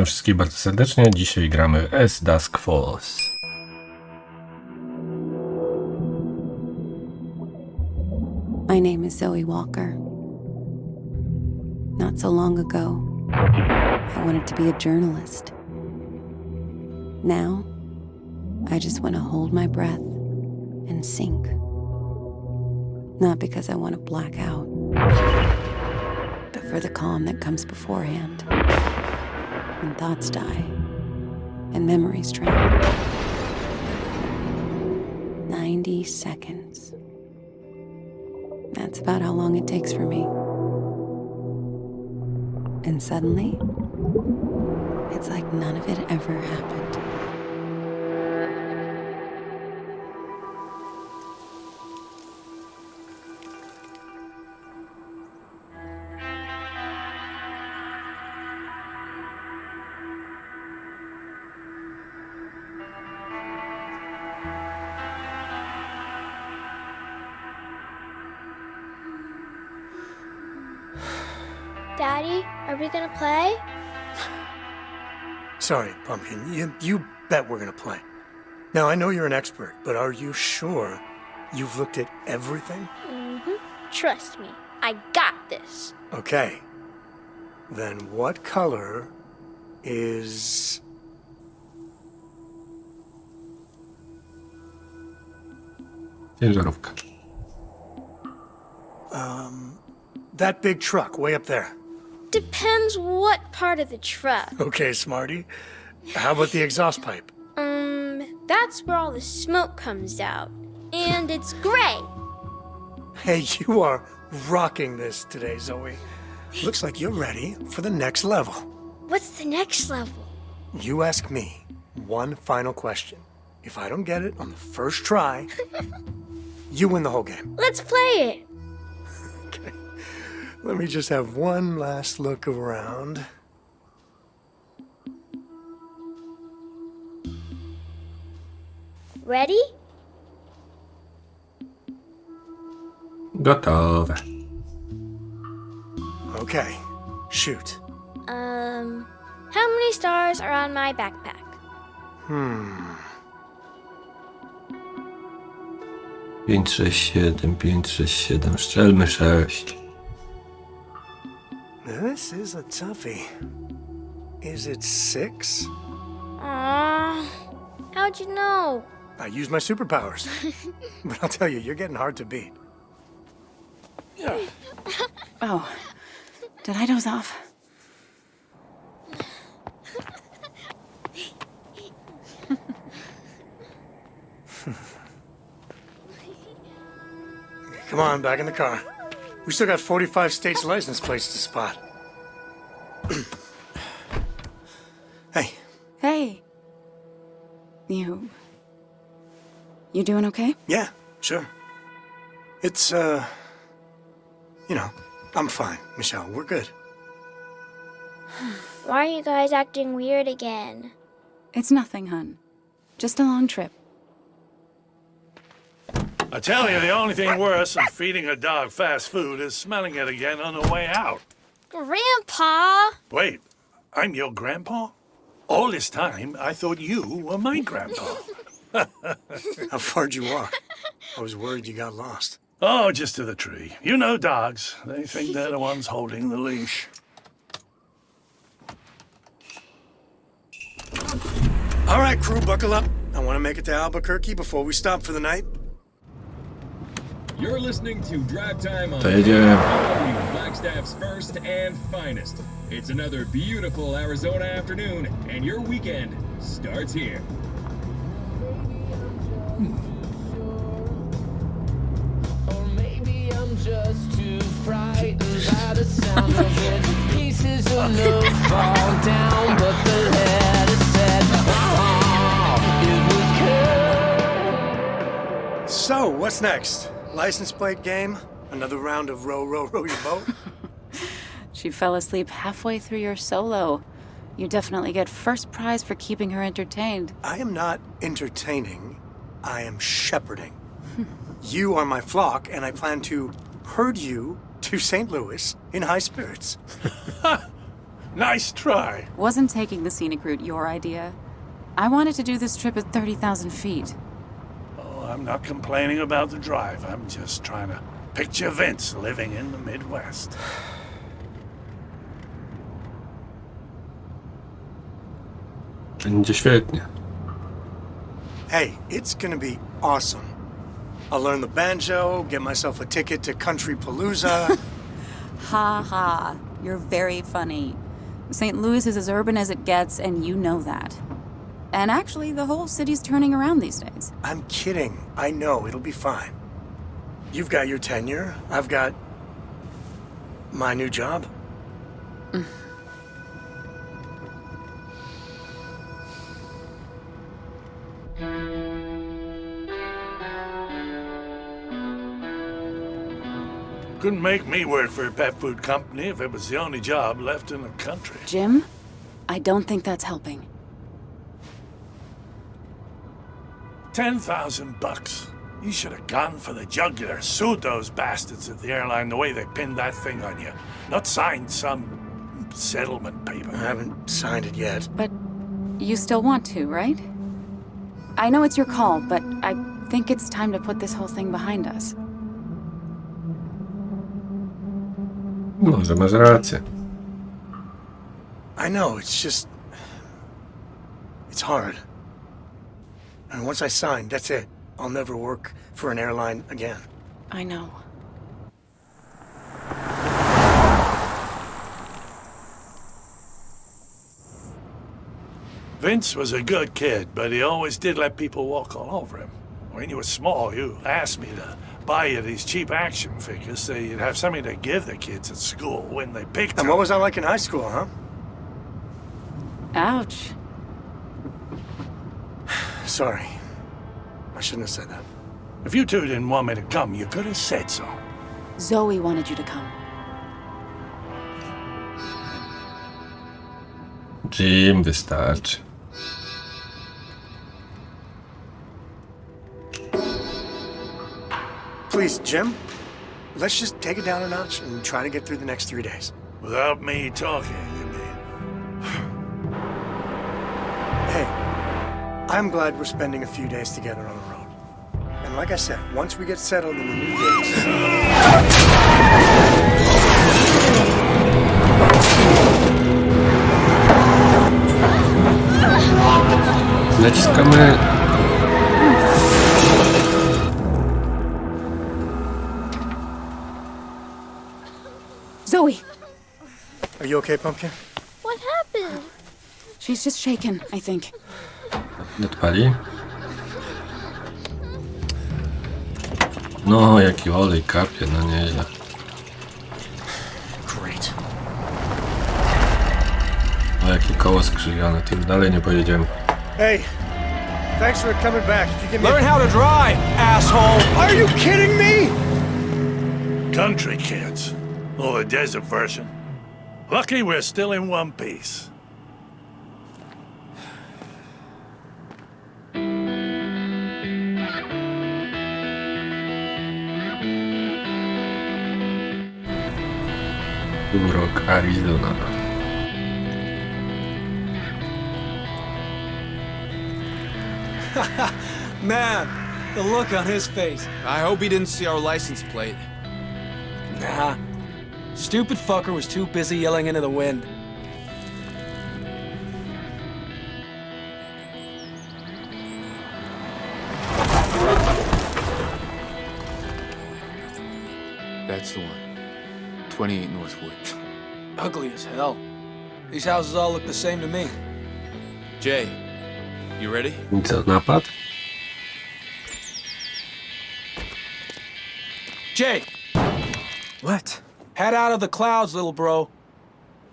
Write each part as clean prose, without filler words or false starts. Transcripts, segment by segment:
Witam wszystkich bardzo serdecznie. Dzisiaj gramy As Dusk Falls. My name is Zoe Walker. Not so long ago, I wanted to be a journalist. Now, I just want to hold my breath and sink. Not because I want to black out, but for the calm that comes beforehand. When thoughts die and memories drown. 90 seconds. That's about how long it takes for me. And suddenly, it's like none of it ever happened. Daddy, are we gonna play? Sorry, Pumpkin. You bet we're gonna play. Now, I know you're an expert, but are you sure you've looked at everything? Trust me, I got this. Okay. Then what color is... Ciężarówka. that big truck way up there? Depends what part of the truck. Okay, Smarty. How about the exhaust pipe? That's where all the smoke comes out. And it's gray. Hey, you are rocking this today, Zoe. Looks like you're ready for the next level. What's the next level? You ask me one final question. If I don't get it on the first try, you win the whole game. Let's play it. Okay. Let me just have one last look around. Ready? Gotowe. Okay, shoot. How many stars are on my backpack? 5, 6, 7, 5, 6, 7. Strzelmy 6. This is a toughie. Is it 6? Aww. How'd you know? I use my superpowers. But I'll tell you, you're getting hard to beat. Oh, did I doze off? Come on, back in the car. We still got 45 states' license plates to spot. Hey, Hey. You doing okay? yeah, sure. It's, I'm fine, Michelle. We're good. Why are you guys acting weird again? It's nothing, hun. Just a long trip. I tell you, the only thing worse than feeding a dog fast food is smelling it again on the way out. Grandpa! Wait, I'm your grandpa? All this time, I thought you were my grandpa. How far'd you walk? I was worried you got lost. Oh, just to the tree. You know dogs. They think they're the ones holding the leash. All right, crew, buckle up. I want to make it to Albuquerque before we stop for the night. You're listening to Drive Time on To jedziemy. Flagstaff's first and finest. It's another beautiful Arizona afternoon, and your weekend starts here. Or maybe I'm just too frightened by the sound of it. Pieces of love fall down, but the letter said, oh, it was good. So, what's next? License plate game? Another round of row, row, row your boat? She fell asleep halfway through your solo. You definitely get first prize for keeping her entertained. I am not entertaining. I am shepherding. You are my flock, and I plan to herd you to St. Louis in high spirits. Nice try. Wasn't taking the scenic route your idea? I wanted to do this trip at 30,000 feet. Oh, I'm not complaining about the drive. I'm just trying to picture Vince living in the Midwest. Będzie świetnie. Hey, it's gonna be awesome. I'll learn the banjo, get myself a ticket to Country Palooza. Ha ha, you're very funny. St. Louis is as urban as it gets, and you know that. And actually, the whole city's turning around these days. I'm kidding. I know, it'll be fine. You've got your tenure. I've got my new job. Couldn't make me work for a pet food company if it was the only job left in the country. Jim, I don't think that's helping. 10,000 bucks. You should have gone for the jugular. Sued those bastards at the airline the way they pinned that thing on you. Not signed some settlement paper. I haven't signed it yet. But you still want to, right? I know it's your call, but I think it's time to put this whole thing behind us. Może masz rację. I know, it's just... It's hard. And once I sign, that's it. I'll never work for an airline again. I know. Vince was a good kid, but he always did let people walk all over him. When you were small, you asked me to buy you these cheap action figures so you'd have something to give the kids at school when they picked And them. what was I like in high school, huh? Ouch. Sorry. I shouldn't have said that. If you two didn't want me to come, you could have said so. Zoe wanted you to come. Jim, wystarczy. Please, Jim, let's just take it down a notch and try to get through the next 3 days. Without me talking, you mean? Hey, I'm glad we're spending a few days together on the road. And like I said, once we get settled in the new gigs... Naciskamy... Zoe! Are you okay, Pumpkin? What happened? She's just shaken, I think. Odpali. No, jaki olej kapie, no nieźle. Great. O, jakie koło skrzywione, tym dalej nie pojedziemy. Hey, thanks for coming back. If you give me Learn how to drive, asshole! Are you kidding me? Country kids. Or the desert version. Lucky we're still in one piece. Urok, Arizona. Man, the look on his face. I hope he didn't see our license plate. Nah. Stupid fucker was too busy yelling into the wind. That's the one. 28 Northwood. Ugly as hell. These houses all look the same to me. Jay, you ready? I co, napad? Jay! What? Head out of the clouds, little bro.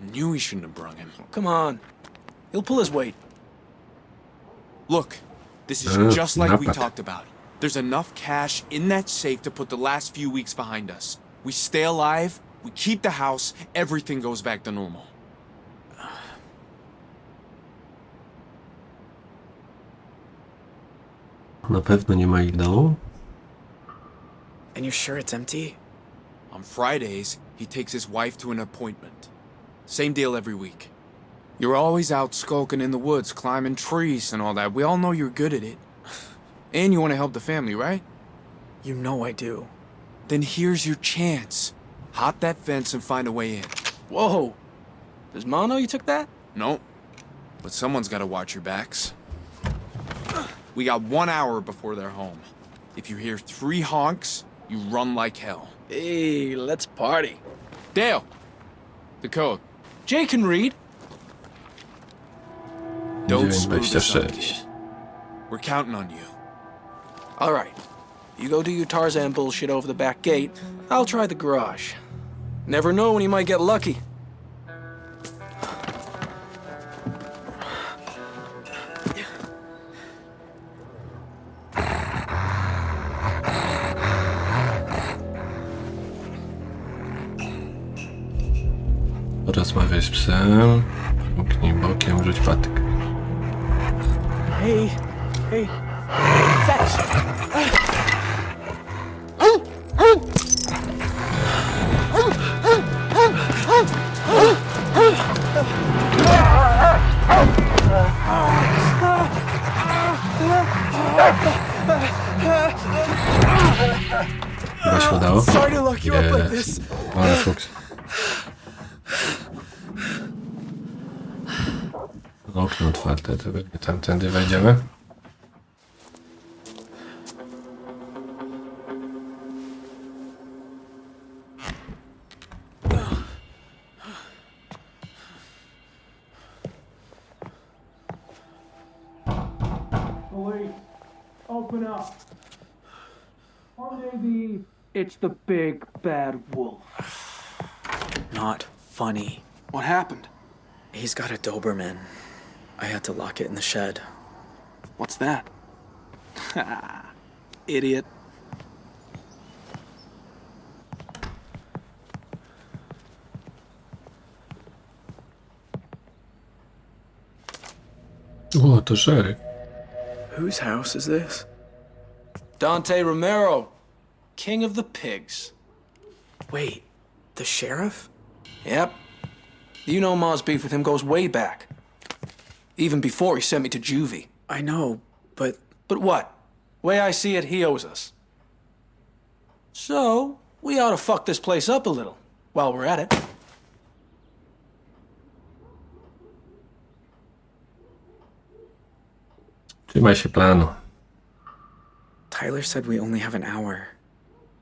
Knew we shouldn't have brung him. Come on. He'll pull his weight. Look, this is just like we Napad. talked about. There's enough cash in that safe to put the last few weeks behind us. We stay alive, we keep the house, everything goes back to normal. Na pewno nie ma ich domu? And you're sure it's empty? On Fridays, he takes his wife to an appointment. Same deal every week. You're always out skulking in the woods, climbing trees and all that. We all know you're good at it. And you want to help the family, right? You know I do. Then here's your chance. Hop that fence and find a way in. Whoa. Does Ma know you took that? Nope. But someone's got to watch your backs. We got 1 hour before they're home. If you hear 3 honks, you run like hell. Hey, let's party. Dale! The code. Jay can read. Don't screw this up. 9:26. We're counting on you. All right. You go do your Tarzan bullshit over the back gate. I'll try the garage. Never know when you might get lucky. Porozmawiaj z psem. Zamknij bokiem, rzuć patyk. Hey. Fetch. Chyba się udało? Sorry to lock you up like Jest. this. Ale fuks. Okno otwarte, to pewnie tamtędy wejdziemy. Police, open up. Or maybe it's the big bad wolf. Not funny. What happened? He's got a Doberman. I had to lock it in the shed. What's that? Idiot. O, to Sherry. Whose house is this? Dante Romero, king of the pigs. Wait, the sheriff? Yep. You know Ma's beef with him goes way back. Even before he sent me to juvie. I know, but... But what? Way I see it, he owes us. So, we ought to fuck this place up a little, while we're at it. Trzymaj się planu. Tyler said we only have an hour.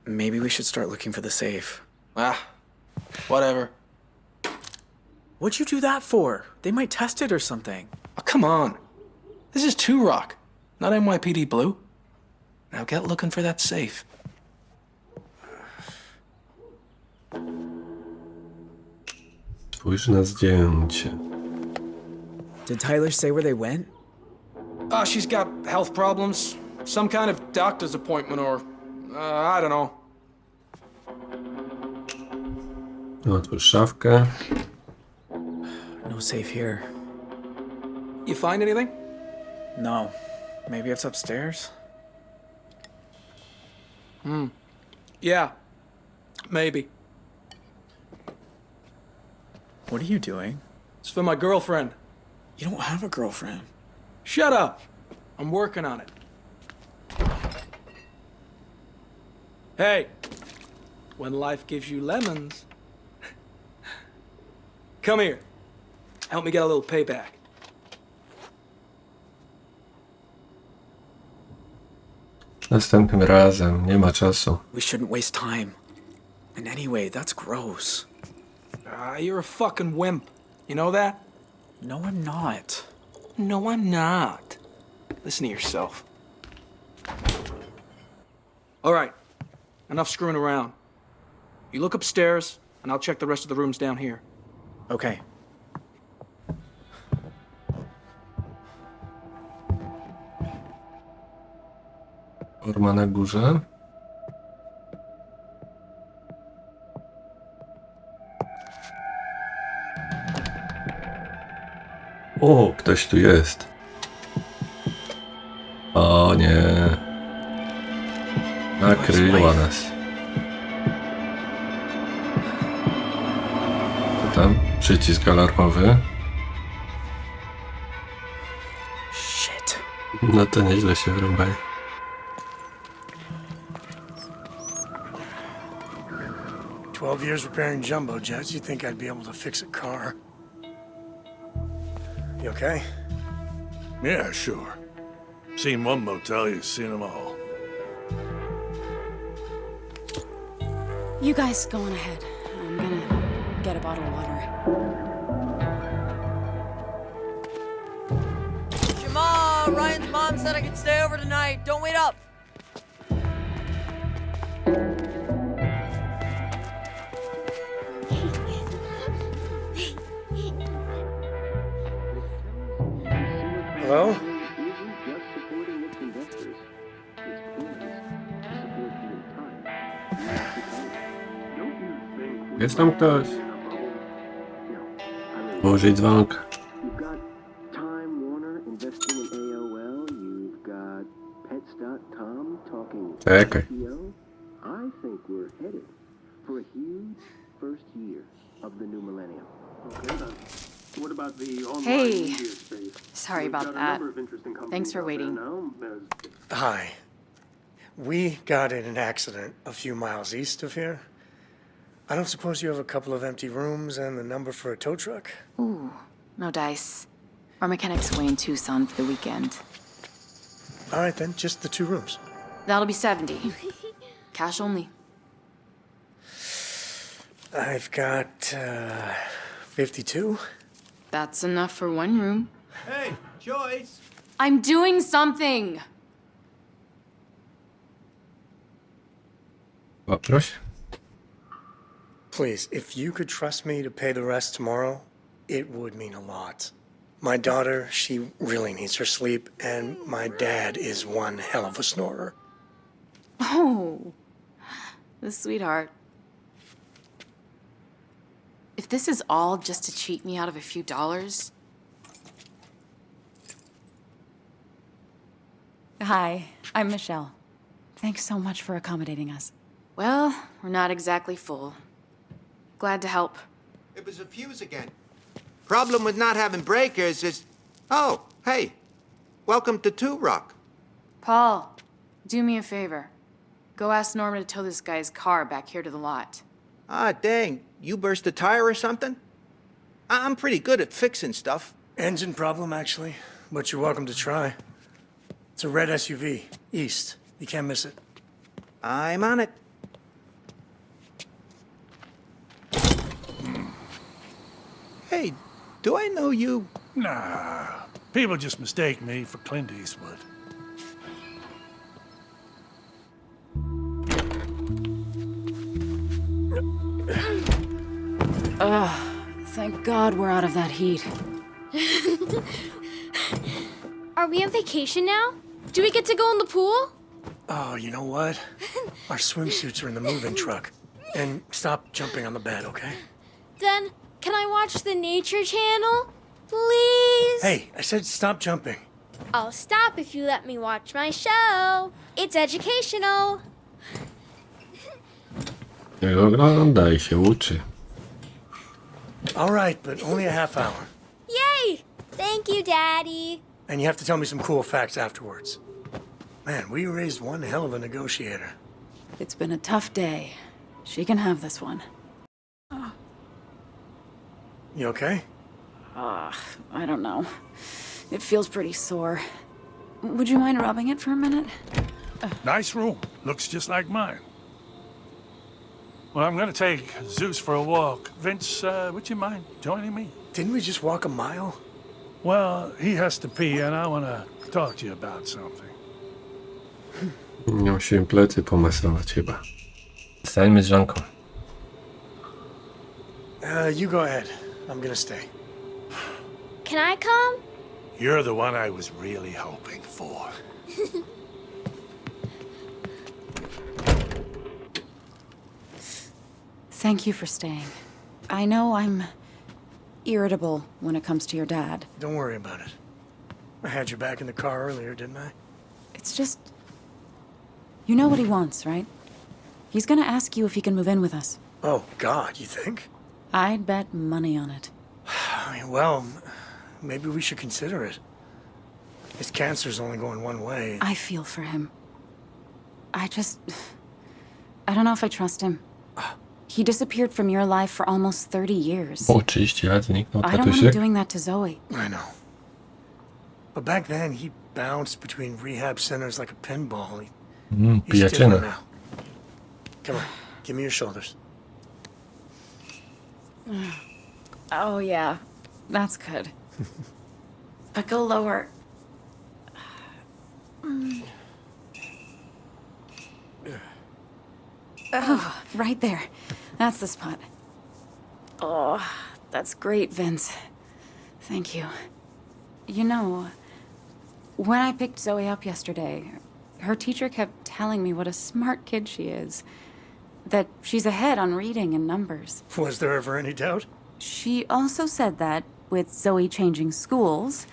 Maybe we should start looking for the safe. Ah, whatever. What'd you do that for? They might test it or something. Oh, come on. This is 2 Rock, not NYPD Blue. Now get looking for that safe. Spójrz na zdjęcie. Did Tyler say where they went? She's got health problems. Some kind of doctor's appointment or... I don't know. Otwórz szafkę. No safe here. You find anything? No. Maybe it's upstairs? Yeah. Maybe. What are you doing? It's for my girlfriend. You don't have a girlfriend. Shut up. I'm working on it. Hey. When life gives you lemons... Come here. Help me get a little payback. Następnym razem, nie ma czasu. We shouldn't waste time. And anyway, that's gross. You're a fucking wimp. You know that? No, I'm not. No, I'm not. Listen to yourself. All right. Enough screwing around. You look upstairs, and I'll check the rest of the rooms down here. Okay. Orma na górze. O, ktoś tu jest. O nie. Nakryła nas. Co tam? Przycisk alarmowy. Shit. No to nieźle się wyrąbali. "12 years repairing jumbo jets. You think I'd be able to fix a car? You okay? Yeah, sure. Seen one motel, you've seen them all. You guys go on ahead. I'm gonna get a bottle of water. Shema, Ryan's mom said I could stay over tonight. Don't wait up. Hello? Jest tam ktoś? Włożyć dzwonka. Czekaj. Hey, sorry about that. Thanks for waiting. Hi. We got in an accident a few miles east of here. I don't suppose you have a couple of empty rooms and the number for a tow truck? Ooh, no dice. Our mechanic's away in Tucson for the weekend. All right then, just the 2 rooms. That'll be 70. Cash only. I've got 52. That's enough for 1 room. Hey, Joyce. I'm doing something! Poproś. Please, if you could trust me to pay the rest tomorrow, it would mean a lot. My daughter, she really needs her sleep, and my dad is one hell of a snorer. Oh, the sweetheart. If this is all just to cheat me out of a few dollars... Hi, I'm Michelle. Thanks so much for accommodating us. Well, we're not exactly full. Glad to help. It was a fuse again. Problem with not having breakers is... Oh, hey. Welcome to Two Rock. Paul, do me a favor. Go ask Norma to tow this guy's car back here to the lot. Ah, dang. You burst a tire or something? I'm pretty good at fixing stuff. Engine problem, actually, but you're welcome to try. It's a red SUV, east. You can't miss it. I'm on it. Hey, do I know you? Nah, people just mistake me for Clint Eastwood. Thank God we're out of that heat. Are we on vacation now? Do we get to go in the pool? Oh, you know what? Our swimsuits are in the moving truck. And stop jumping on the bed, okay? Then, can I watch the Nature Channel? Please? Hey, I said stop jumping. I'll stop if you let me watch my show. It's educational. Jak ogląda i się uczy. All right, but only a half hour. Yay! Thank you, Daddy. And you have to tell me some cool facts afterwards. Man, we raised one hell of a negotiator. It's been a tough day. She can have this one. You okay? I don't know. It feels pretty sore. Would you mind rubbing it for a minute? Nice room. Looks just like mine. Well, I'm gonna take Zeus for a walk. Vince, would you mind joining me? Didn't we just walk a mile? Well, he has to pee, and I want to talk to you about something. Nie musimy plecy pomasować chyba. Stańmy z Żanką. You go ahead. I'm gonna stay. Can I come? You're the one I was really hoping for. Thank you for staying. I know I'm irritable when it comes to your dad. Don't worry about it. I had your back in the car earlier, didn't I? It's just... You know what he wants, right? He's gonna ask you if he can move in with us. Oh, God, you think? I'd bet money on it. Well, maybe we should consider it. His cancer's only going one way. I feel for him. I don't know if I trust him. He disappeared from your life for almost 30 years. O, 30 lat zniknął I don't want him tatusiek. doing that to Zoe. I know. But back then, he bounced between rehab centers like a pinball. He's different Pijaczyna. now. Come on, give me your shoulders. Oh, yeah. That's good. But go lower. Oh, right there. That's the spot. Oh, that's great, Vince. Thank you. You know, when I picked Zoe up yesterday, her teacher kept telling me what a smart kid she is. That she's ahead on reading and numbers. Was there ever any doubt? She also said that, with Zoe changing schools,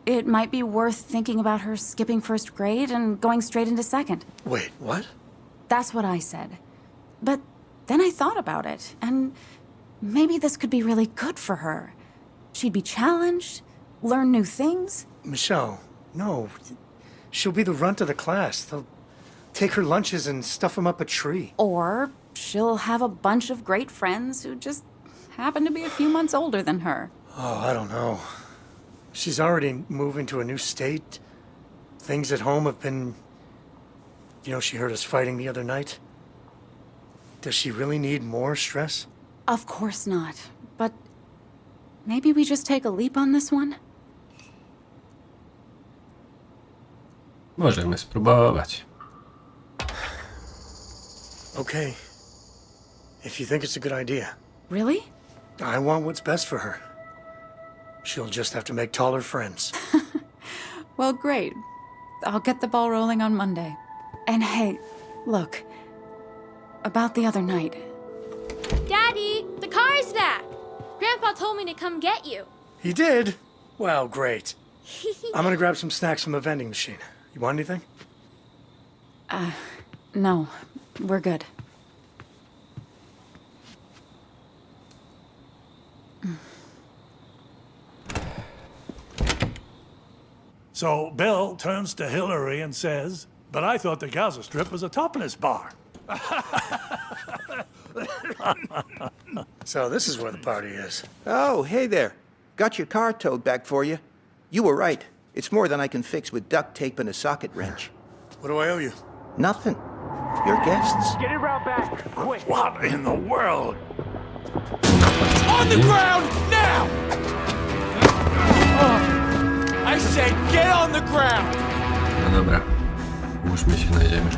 it might be worth thinking about her skipping first grade and going straight into second. Wait, what? That's what I said. But then I thought about it, and maybe this could be really good for her. She'd be challenged, learn new things. Michelle, no. She'll be the runt of the class. They'll take her lunches and stuff them up a tree. Or she'll have a bunch of great friends who just happen to be a few months older than her. Oh, I don't know. She's already moving to a new state. Things at home have been... You know, she heard us fighting the other night. Does she really need more stress? Of course not. But maybe we just take a leap on this one? Możemy spróbować. Okay. If you think it's a good idea. Really? I want what's best for her. She'll just have to make taller friends. Well, great. I'll get the ball rolling on Monday. And hey, look. About the other night. Daddy, the car's back. Grandpa told me to come get you. He did? Wow, great. I'm gonna grab some snacks from the vending machine. You want anything? No. We're good. So Bill turns to Hillary and says, "But I thought the Gaza Strip was a topless bar." So this is where the party is. Oh, hey there. Got your car towed back for you. You were right. It's more than I can fix with duct tape and a socket wrench. What do I owe you? Nothing. Your guests. Get it round back, quick. What in the world? On the ground, now! I said get on the ground! No dobra. Łóżmy się na ziemię.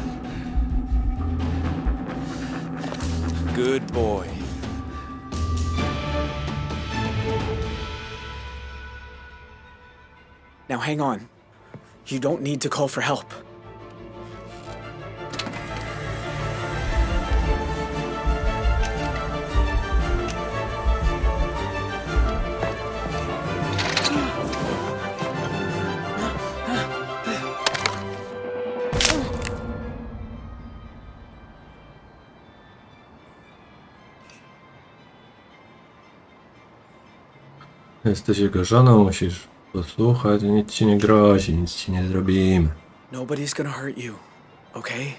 Good boy. Now hang on. You don't need to call for help. Jesteś jego żoną, musisz posłuchać, nic ci nie grozi, nic ci nie zrobimy. Nobody's gonna hurt you, okay?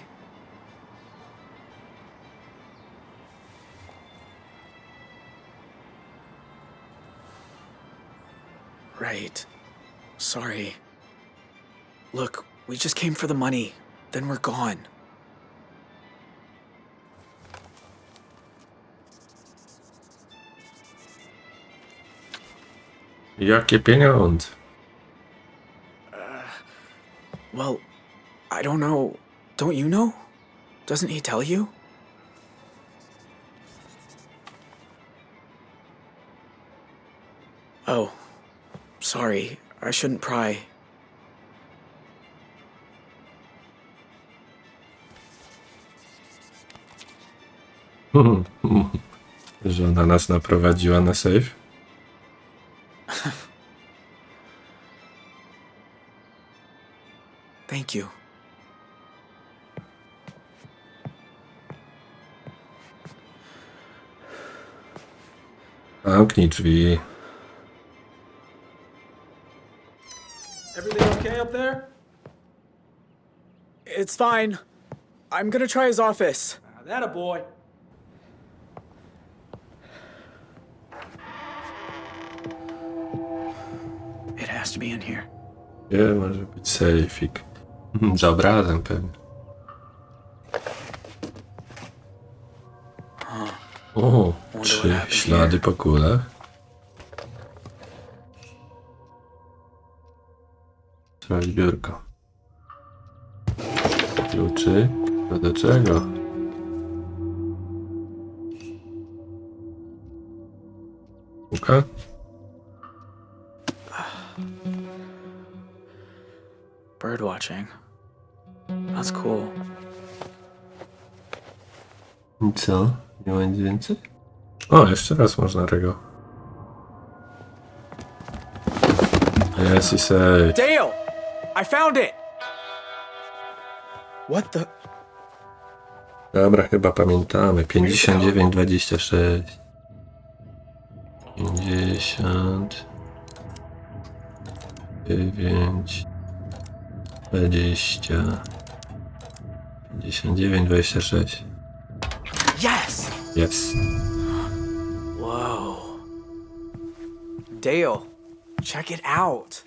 Right. Sorry. Look, we just came for the money. Then we're gone. Jakie pieniądze? Well, I don't know. Don't you know? Doesn't he tell you? Oh. Sorry. I shouldn't pry. Żona nas naprowadziła na safe. Thank you. Zamknij drzwi. Everything okay up there? It's fine. I'm gonna try his office. That a boy. It has to be in here. Nie, może być sejfik. Za obrazem pewnie. O, 3 ślady po kulach. Sprawdź biurko. Kluczy? To do czego? Puka? Birdwatching. That's cool. I co? Nie ma nic więcej? O, jeszcze raz można tego. Jest i safe. Dale! I found it! What the? Dobra, chyba pamiętamy. 59-26. 50. 9. 20. 59-26. Yes! Jest. Whoa. Dale, check it out.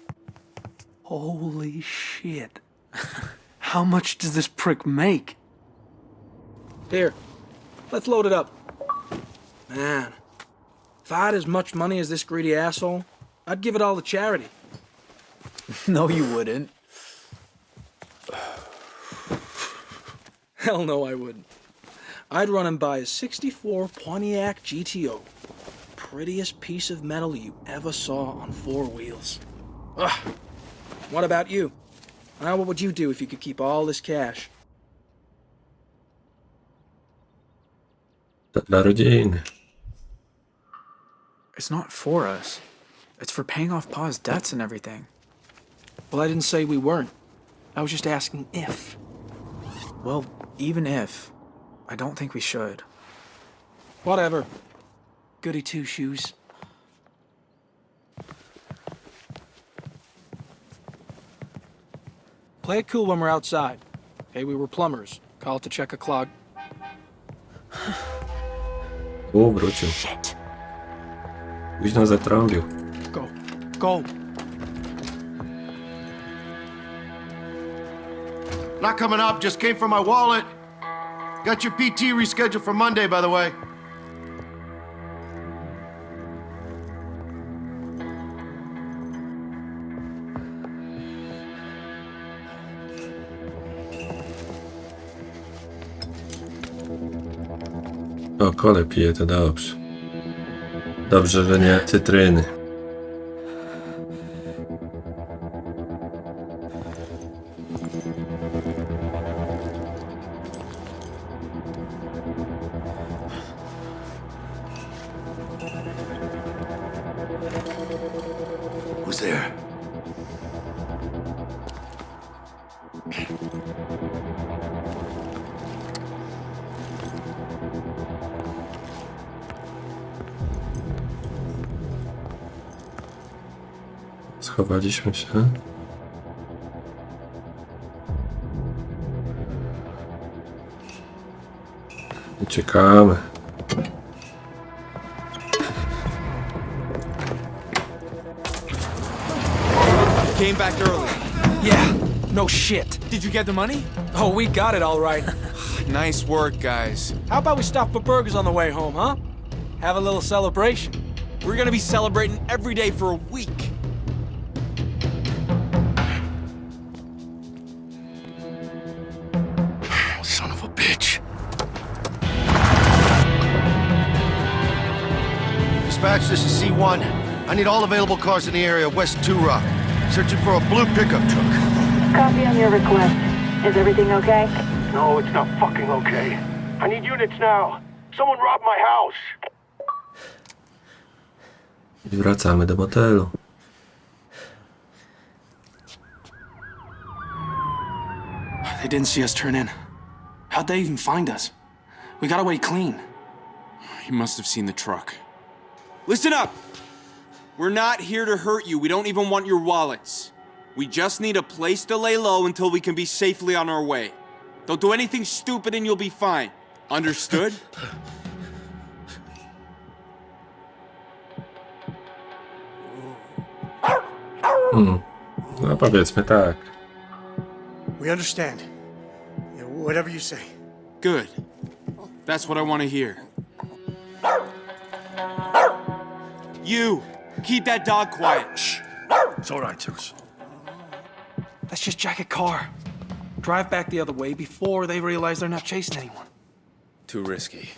Holy shit. How much does this prick make? Here, let's load it up. Man, if I had as much money as this greedy asshole, I'd give it all to charity. No, you wouldn't. Hell no, I wouldn't. I'd run and buy a 64 Pontiac GTO. Prettiest piece of metal you ever saw on 4 wheels. Ugh. What about you? Now, what would you do if you could keep all this cash? To dla rodziny. It's not for us. It's for paying off Pa's debts and everything. Well, I didn't say we weren't. I was just asking if. Well, even if, I don't think we should. Whatever. Goody two-shoes. Play it cool when we're outside. Hey, we were plumbers. Call to check a clog. O, wrócił. Późno zatrąbił. Go. Go. Not coming up, just came from my wallet. Got your PT rescheduled for Monday, by the way. O, kole pije, to dobrze. Dobrze, że nie cytryny. Who's there? Schowaliśmy się. Uciekamy. Came back early. Yeah, no shit. Did you get the money? Oh, we got it all right. Nice work, guys. How about we stop for burgers on the way home, huh? Have a little celebration. We're gonna be celebrating every day for a week. Son of a bitch. Dispatch, this is C1. I need all available cars in the area west 2 Rock. Searching for a blue pickup truck. Copy on your request. Is everything okay? No, it's not fucking okay. I need units now. Someone robbed my house. I wracamy do motelu. They didn't see us turn in. How'd they even find us? We got away clean. He must have seen the truck. Listen up! We're not here to hurt you. We don't even want your wallets. We just need a place to lay low until we can be safely on our way. Don't do anything stupid and you'll be fine. Understood? No powiedzmy tak. We understand. Yeah, whatever you say. Good. That's what I want to hear. You! Keep that dog quiet. Shh. It's all right, Zeus. Let's just jack a car. Drive back the other way before they realize they're not chasing anyone. Too risky.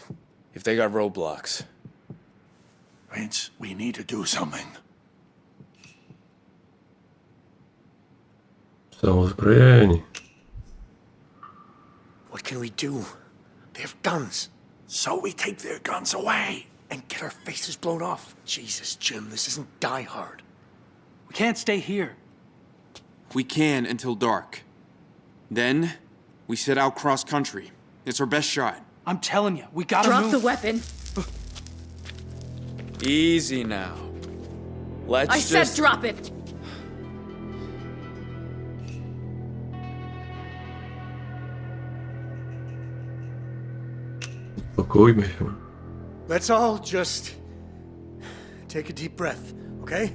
If they got roadblocks. Vince, we need to do something. Są uzbrojeni. What can we do? They have guns. So we take their guns away. And get our faces blown off. Jesus, Jim, this isn't Die Hard. We can't stay here. We can until dark. Then, we set out cross-country. It's our best shot. I'm telling you, we gotta Drop move. the weapon. Easy now. Let's I just... said drop it. Spokójmy się. Let's all just take a deep breath, okay?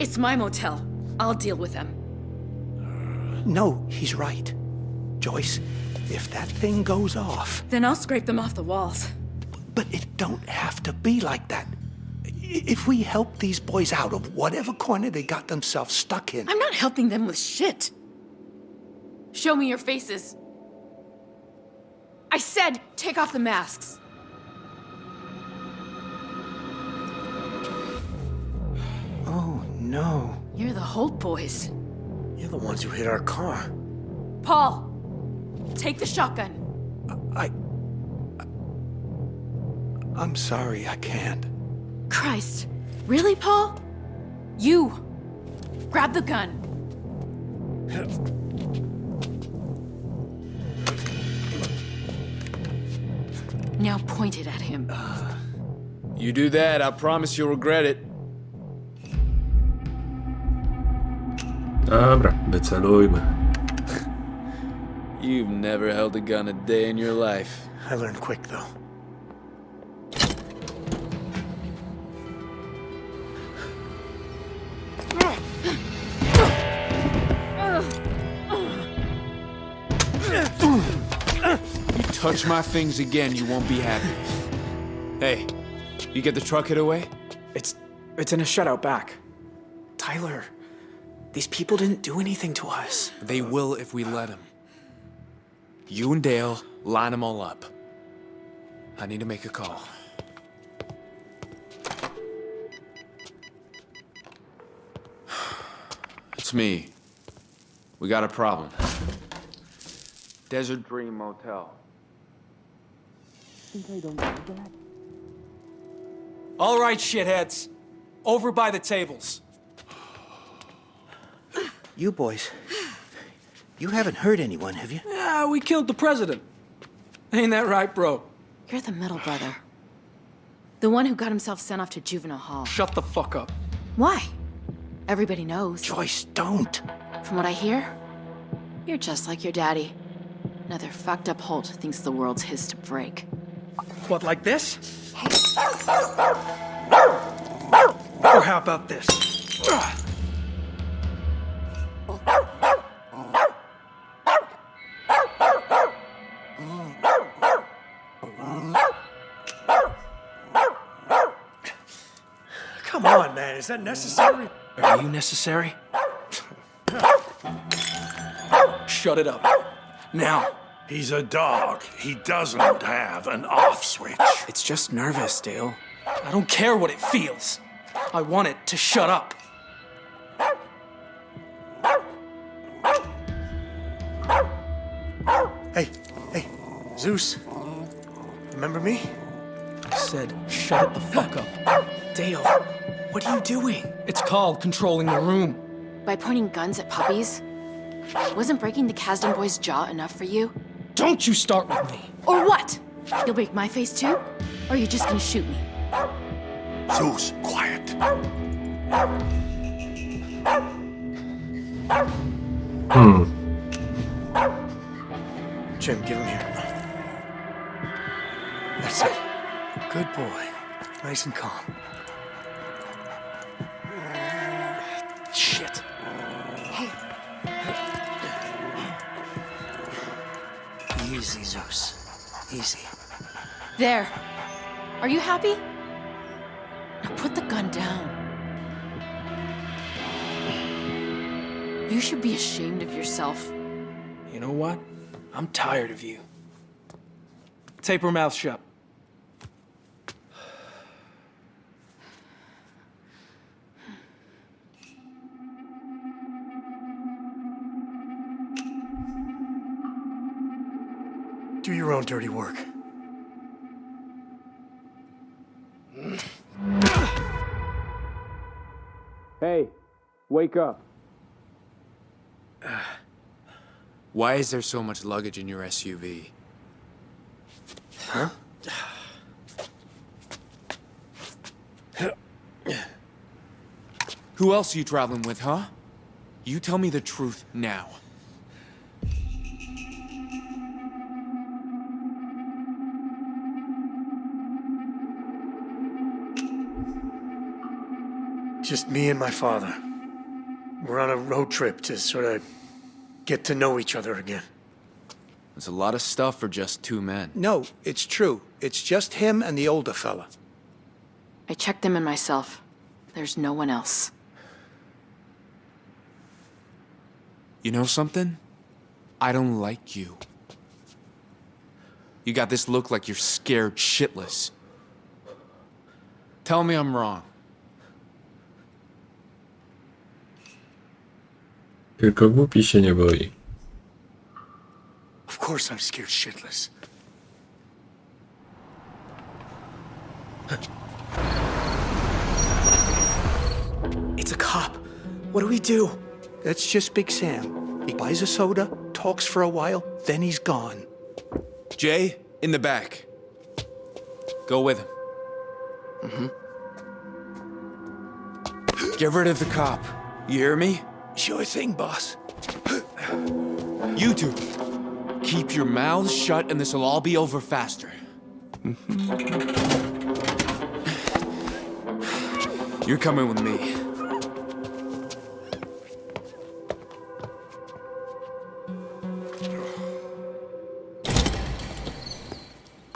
It's my motel. I'll deal with them. No, he's right. Joyce, if that thing goes off... Then I'll scrape them off the walls. But it don't have to be like that. If we help these boys out of whatever corner they got themselves stuck in... I'm not helping them with shit. Show me your faces. I said take off the masks. Oh, no. You're the Holt boys. You're the ones who hit our car. Paul, take the shotgun. I'm sorry, I can't. Christ. Really, Paul? You. Grab the gun. Now point it at him. You do that, I promise you'll regret it. Dobra, wycelujmy. You've never held a gun a day in your life. I learned quick, though. You touch my things again, you won't be happy. Hey, you get the truck hid away? It's in a shutout back. Tyler, these people didn't do anything to us. They will if we let them. You and Dale, line them all up. I need to make a call. It's me. We got a problem. Desert Dream Motel. All right, shitheads. Over by the tables. You boys, you haven't hurt anyone, have you? Yeah, we killed the president. Ain't that right, bro? You're the middle brother. The one who got himself sent off to juvenile hall. Shut the fuck up. Why? Everybody knows. Joyce, don't. From what I hear, you're just like your daddy. Another fucked up Holt thinks the world's his to break. What, like this? Or how about this? Come on, man. Is that necessary? Are you necessary? Shut it up. Now. He's a dog. He doesn't have an off switch. It's just nervous, Dale. I don't care what it feels. I want it to shut up. Hey, Zeus. Remember me? I said, shut the fuck up. Dale, what are you doing? It's called controlling the room. By pointing guns at puppies? Wasn't breaking the Kasdan boy's jaw enough for you? Don't you start with me. Or what? You'll break my face too? Or are you just gonna shoot me? Zeus, quiet. Jim, give him here. That's it. Good boy. Nice and calm. Shit. Easy, Zeus. Easy. There. Are you happy? Now put the gun down. You should be ashamed of yourself. You know what? I'm tired of you. Tape her mouth shut. Do your own dirty work. Hey, wake up. Why is there so much luggage in your SUV? Huh? Who else are you traveling with, huh? You tell me the truth now. Just me and my father. We're on a road trip to sort of get to know each other again. There's a lot of stuff for just two men. No, it's true. It's just him and the older fella. I checked him and myself. There's no one else. You know something? I don't like you. You got this look like you're scared shitless. Tell me I'm wrong. Tylko głupi się nie boi. Of course I'm scared shitless. It's a cop. What do we do? That's just Big Sam. He buys a soda, talks for a while, then he's gone. Jay, in the back. Go with him. Get rid of the cop. You hear me? Sure thing, boss. You two. Keep your mouths shut and this'll all be over faster. You're coming with me.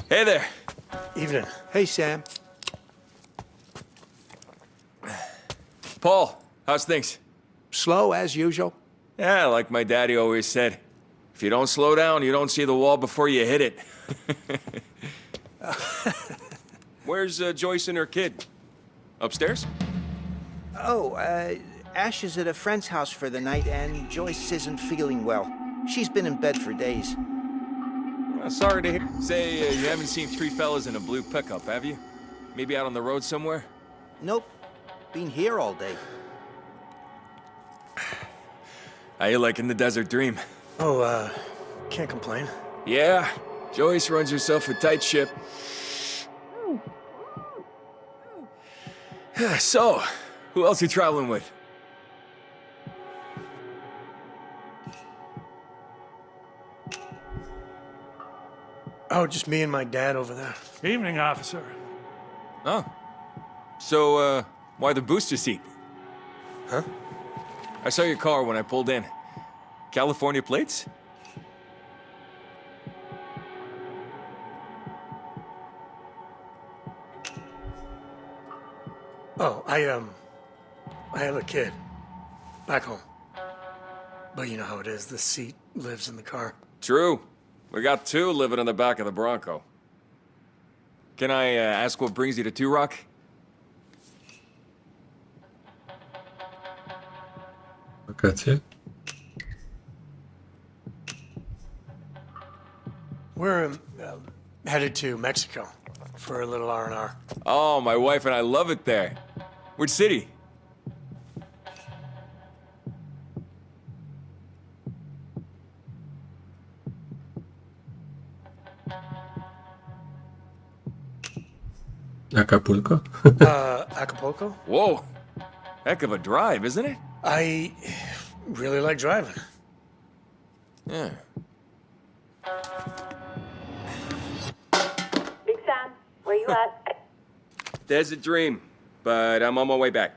Hey there. Evening. Hey, Sam. Paul, how's things? Slow as usual. Yeah, like my daddy always said. If you don't slow down, you don't see the wall before you hit it. Where's Joyce and her kid? Upstairs? Oh, Ash is at a friend's house for the night, and Joyce isn't feeling well. She's been in bed for days. Sorry to hear. Say, you haven't seen three fellas in a blue pickup, have you? Maybe out on the road somewhere? Nope. Been here all day. How you liking the desert dream? Oh, can't complain. Yeah, Joyce runs herself a tight ship. So, who else you traveling with? Oh, just me and my dad over there. Evening, officer. Oh. So, why the booster seat? Huh? I saw your car when I pulled in. California plates? Oh, I have a kid. Back home. But you know how it is, the seat lives in the car. True. We got two living in the back of the Bronco. Can I ask what brings you to Two Rock? Wakacje? We're headed to Mexico for a little R&R. Oh, my wife and I love it there. Which city? Acapulco? Acapulco? Whoa. Heck of a drive, isn't it? I really like driving. Yeah. Big Sam, where you at? There's a dream, but I'm on my way back.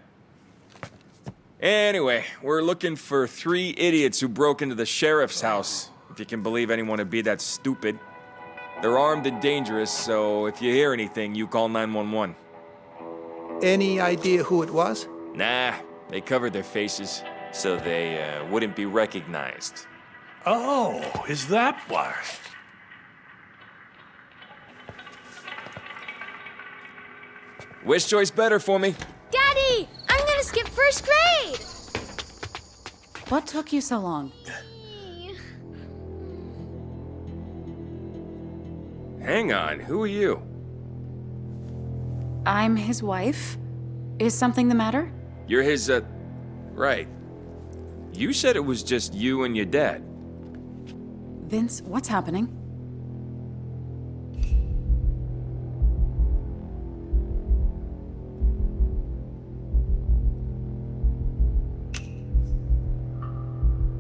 Anyway, we're looking for 3 idiots who broke into the sheriff's house, if you can believe anyone would be that stupid. They're armed and dangerous, so if you hear anything, you call 911. Any idea who it was? Nah, they covered their faces, so they wouldn't be recognized. Oh, is that why? Which choice better for me? Daddy, I'm gonna skip first grade. What took you so long? Hang on, who are you? I'm his wife. Is something the matter? You're his, right. You said it was just you and your dad. Vince, what's happening?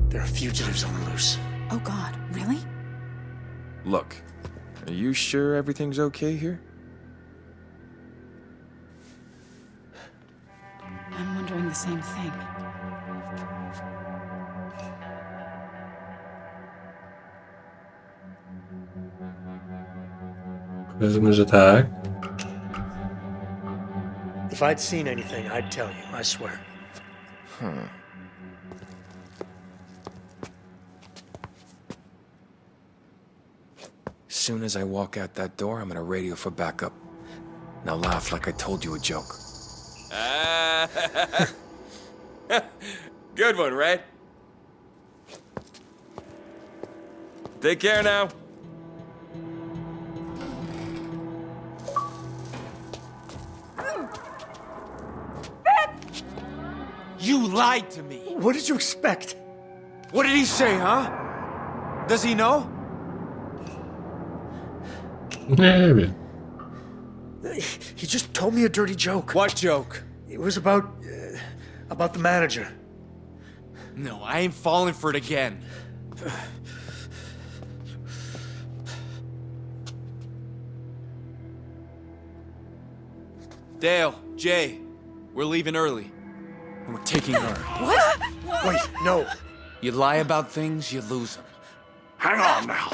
There are fugitives on the loose. Oh God, really? Look, are you sure everything's okay here? I'm wondering the same thing. Powiedzmy, że tak. If I'd seen anything, I'd tell you, I swear. As soon as I walk out that door, I'm gonna radio for backup. Now laugh like I told you a joke. Good one, right? Take care now. You lied to me. What did you expect? What did he say, huh? Does he know? Nie wiem. He just told me a dirty joke. What joke? It was about the manager. No, I ain't falling for it again. Dale, Jay, we're leaving early. And we're taking her. What? Wait, no. You lie about things, you lose them. Hang on now.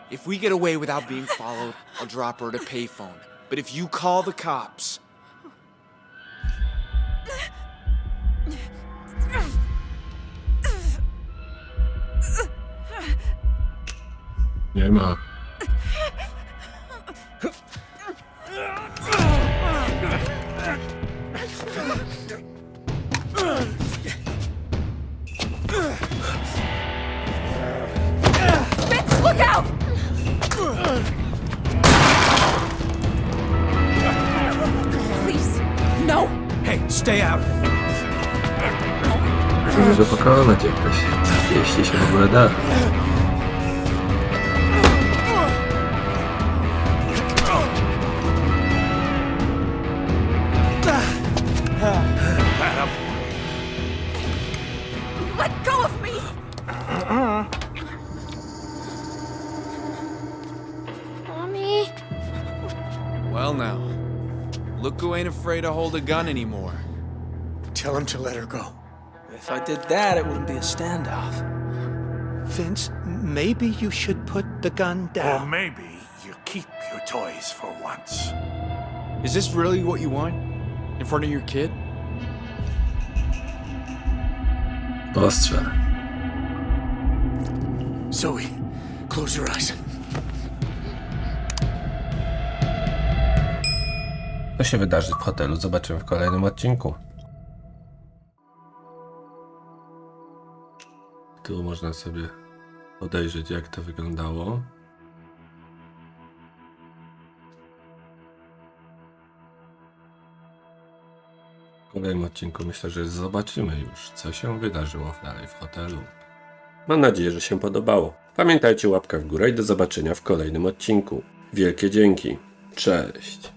If we get away without being followed, I'll drop her at a payphone. But if you call the cops... Nie ma. Vince, look out! Please, no! Hey, stay out. Musimy go pokonać jakoś. Jeśli się w ogóle da. Let go of me! Mommy. Well now, look who ain't afraid to hold a gun anymore. Tell him to let her go. If I did that, it wouldn't be a standoff. Vince, maybe you should put the gun Or down. maybe you keep your toys for once. Is this really what you want? In front of your kid? Postrzel. Zoe, close your eyes. Co się wydarzy w hotelu, zobaczymy w kolejnym odcinku. Tu można sobie podejrzeć, jak to wyglądało. W kolejnym odcinku myślę, że zobaczymy już, co się wydarzyło dalej w hotelu. Mam nadzieję, że się podobało. Pamiętajcie, łapka w górę i do zobaczenia w kolejnym odcinku. Wielkie dzięki! Cześć.